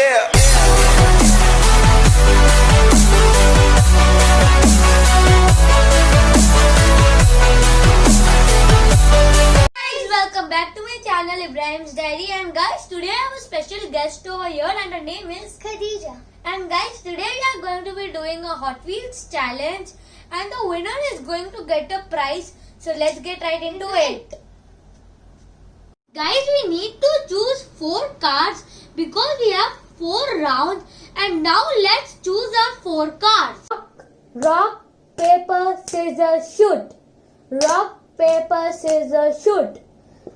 Yeah. Welcome back to my channel Ibrahim's Diary, and guys, today I have a special guest over here and her name is Khadija. And guys, today we are going to be doing a Hot Wheels challenge and the winner is going to get a prize. So let's get right into it. Guys, we need to choose 4 cards because we have 4 rounds, and now let's choose our 4 cards. Rock, paper, scissors, shoot. Rock, paper, scissors, shoot.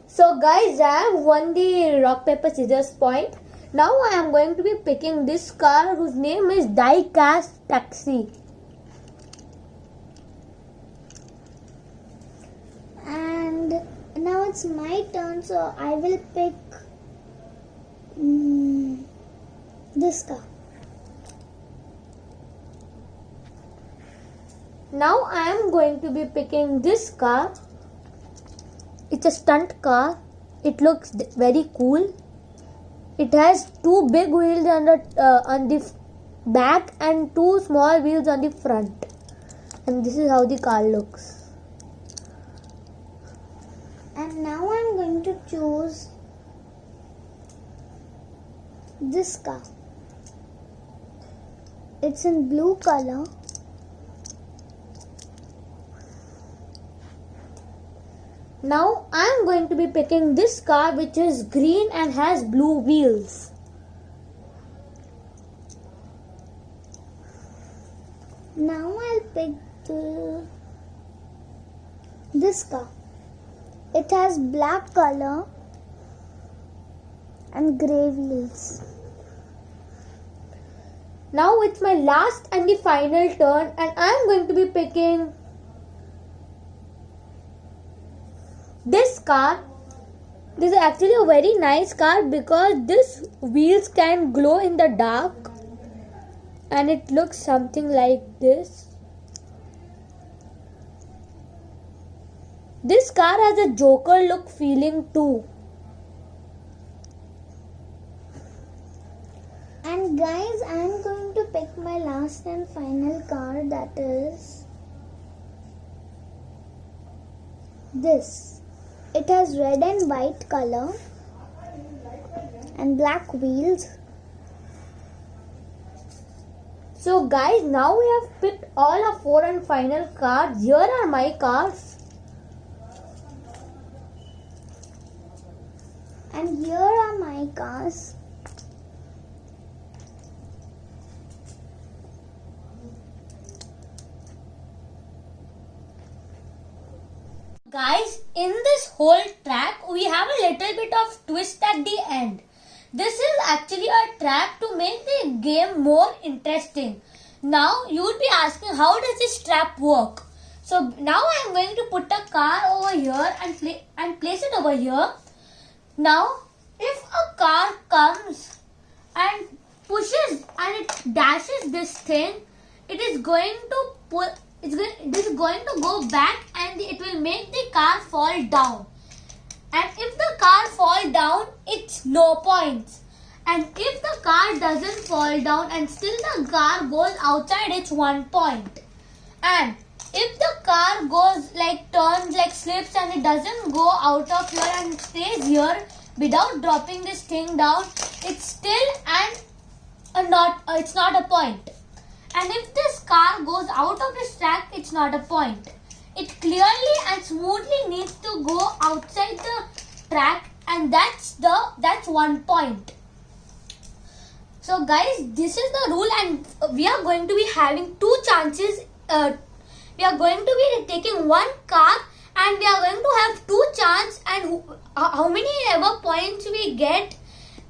So guys, I have won the rock, paper, scissors point. Now I am going to be picking this car whose name is Die-Cast Taxi. And now it's my turn, so I will pick this car. Now I am going to be picking this car. It's a stunt car. It looks very cool. It has 2 big wheels on the back and 2 small wheels on the front. And this is how the car looks. And now I'm going to choose this car. It's in blue color. Now I am going to be picking this car which is green and has blue wheels. Now I'll pick this car. It has black color and grey wheels. Now it's my last and the final turn, and I am going to be picking this car. This is actually a very nice car because this wheels can glow in the dark and it looks something like this. This car has a Joker look feeling too. And guys, I'm going to pick my last and final car, that is this. It has red and white color and black wheels. So guys, now we have picked all our 4 and final cards. Here are my cards. And here are my cars. Guys, in this whole track, we have a little bit of twist at the end. This is actually a track to make the game more interesting. Now, you would be asking, how does this trap work? So, now I am going to put a car over here and place it over here. Now, if a car comes and pushes and it dashes this thing, it is going to pull. This is going to go back and it will make the car fall down. And if the car fall down, it's no points. And if the car doesn't fall down and still the car goes outside, it's 1 point. And if the car goes turns slips and it doesn't go out of here and stays here without dropping this thing down, it's still it's not a point. And if this car goes out of this track, it's not a point. It clearly and smoothly needs to go outside the track, and that's 1 point. So guys, this is the rule, and we are going to be having 2 chances. We are going to be taking 1 car and we are going to have 2 chances, and how many ever points we get,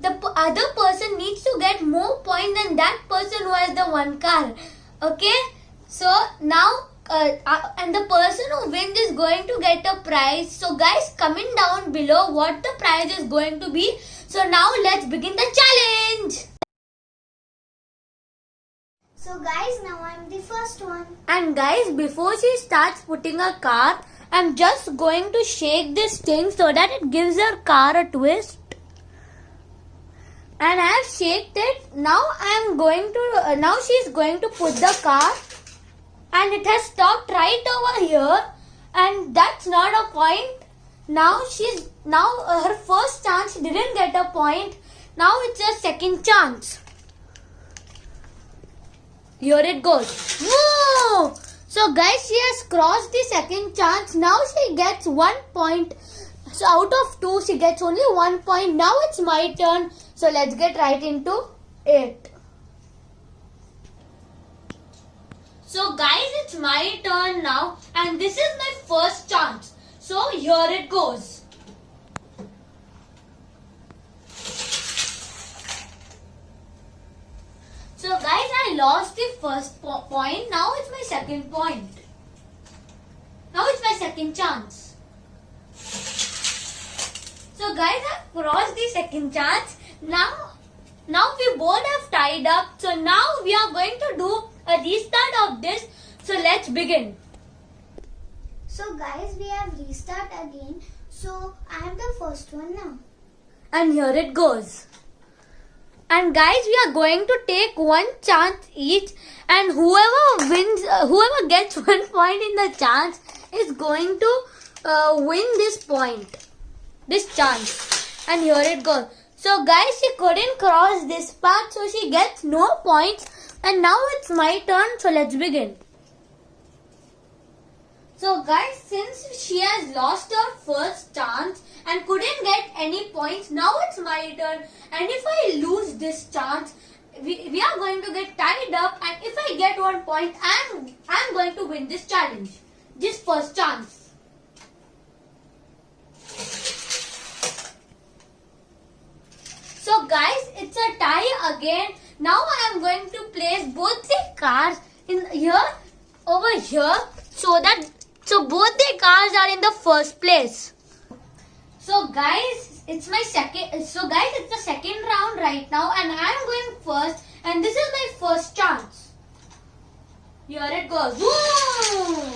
the other person needs to get more points than that person who has the 1 car. Okay? So now, and the person who wins is going to get a prize. So guys, comment down below what the prize is going to be. So now let's begin the challenge. So guys, now I'm the first one. And guys, before she starts putting a car, I'm just going to shake this thing so that it gives her car a twist. and I have shaked it. Now now she is going to put the car, and it has stopped right over here, and that's not a point. Now her first chance, she didn't get a point. Now it's a second chance. Here it goes. Whoa! So guys, she has crossed the second chance. Now she gets 1 point. So out of 2, she gets only 1 point. Now it's my turn. So let's get right into it. So guys, it's my turn now, and this is my first chance. So here it goes. So guys, I lost the first point. Now it's my second point. Now it's my second chance. So guys, I've crossed the second chance. Now we both have tied up. So now we are going to do a restart of this. So let's begin. So guys, we have restart again. So I am the first one now. And here it goes. And guys, we are going to take 1 chance each, and whoever gets 1 point in the chance is going to win this chance. And here it goes. So guys, she couldn't cross this part, so she gets no points. And now it's my turn, so let's begin. So guys, since she has lost her first chance and couldn't get any points, now it's my turn. And if I lose this chance, we are going to get tied up. And if I get 1 point, I'm going to win this challenge, this first chance. So guys, it's a tie again. Now I am going to place both the cars in here, over here, so both the cars are in the first place. So guys, it's the second round right now, and I am going first, and this is my first chance. Here it goes. Woo!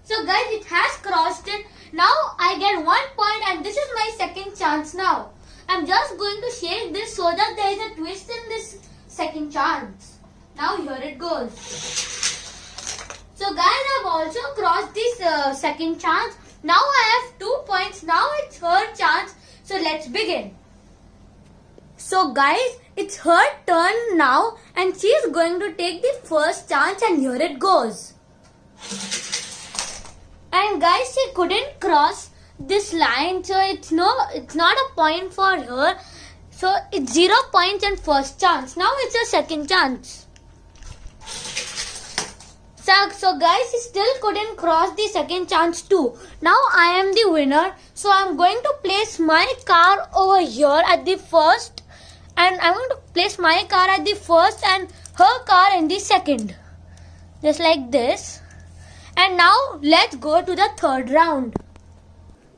So guys, it has crossed it. Now I get 1 point, and this is my second chance now. I'm just going to shake this so that there is a twist in this second chance. Now here it goes. So guys, I've also crossed this second chance. Now I have 2 points. Now it's her chance. So let's begin. So guys, it's her turn now, and she is going to take the first chance, and here it goes. And guys, she couldn't cross this line, so it's not a point for her. So it's 0 points and first chance. Now it's a second chance. So guys, he still couldn't cross the second chance too. Now I am the winner. So I'm going to place my car over here at the first. And I'm going to place my car at the first and her car in the second. Just like this. And now let's go to the third round.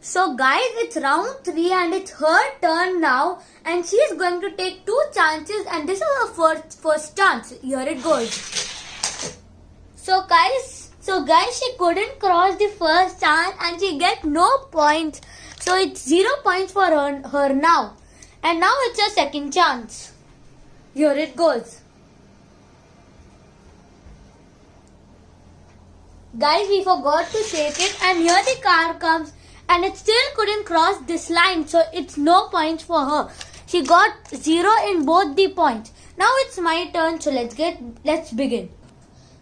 So guys, it's round 3 and it's her turn now. And she is going to take 2 chances, and this is her first chance. Here it goes. So guys, she couldn't cross the first chance and she gets no points. So it's 0 points for her now. And now it's her second chance. Here it goes. Guys, we forgot to shake it, and here the car comes, and it still couldn't cross this line. So it's no points for her. She got 0 in both the points. Now it's my turn. So let's begin.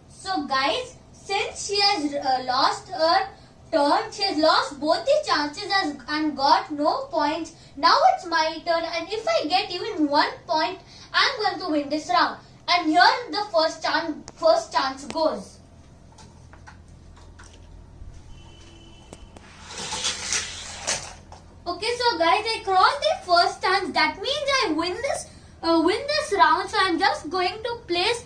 So guys, since she has lost her turn, she has lost both the chances and got no points. Now it's my turn, and if I get even 1 point, I'm going to win this round. And here the first chance goes. Okay, so guys, I crossed the first chance. That means I win this round. So I'm just going to place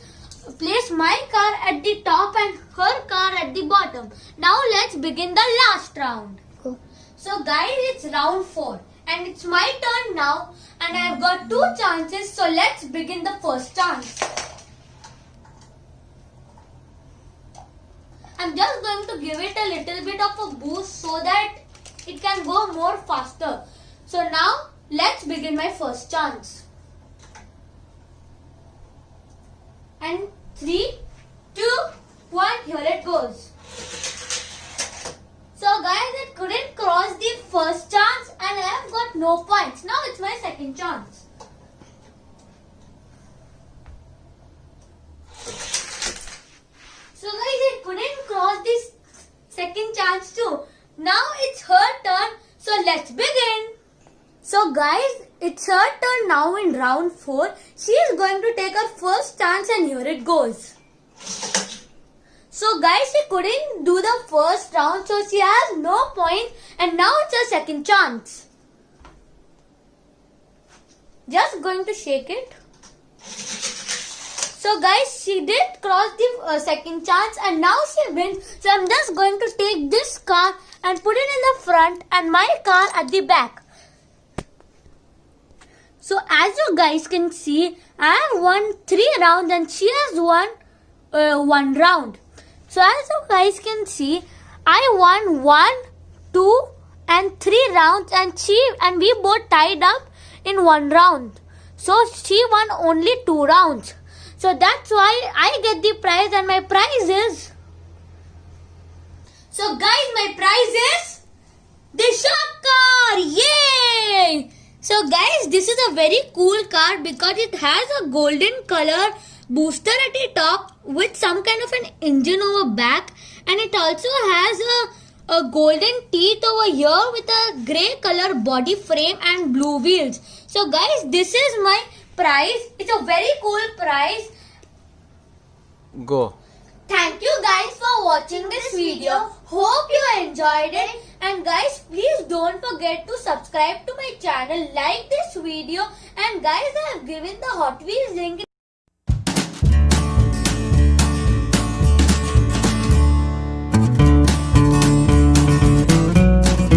my car at the top and her car at the bottom. Now let's begin the last round. Go. So guys, it's round 4 and it's my turn now, and I've got 2 chances. So let's begin the first chance. I'm just going to give it a little bit of a boost so that it can go more faster. So now let's begin my first chance. And 3, 2, 1, here it goes. So guys, it couldn't cross the first chance and I have got no points. Now it's my second chance. So guys, it couldn't cross this second chance too. Now it's her turn. So let's begin. So guys, it's her turn now in round 4. She is going to take her first chance and here it goes. So guys, she couldn't do the first round, so she has no point and now it's her second chance. Just going to shake it. So guys, she did cross the second chance and now she wins. So I'm just going to take this car and put it in the front and my car at the back. So as you guys can see, I have won 3 rounds and she has won 1 round. So as you guys can see, I won 1, 2 and 3 rounds and we both tied up in 1 round. So she won only 2 rounds. So that's why I get the prize and my prize is... So guys, my prize is the shark car! Yay! So guys, this is a very cool car because it has a golden color booster at the top with some kind of an engine over back, and it also has a golden teeth over here with a grey color body frame and blue wheels. So guys, this is my prize. It's a very cool prize. Go. Thank you guys for watching this video. Hope you enjoyed it. And guys, please don't forget to subscribe to my channel, like this video, and guys, I have given the Hot Wheels link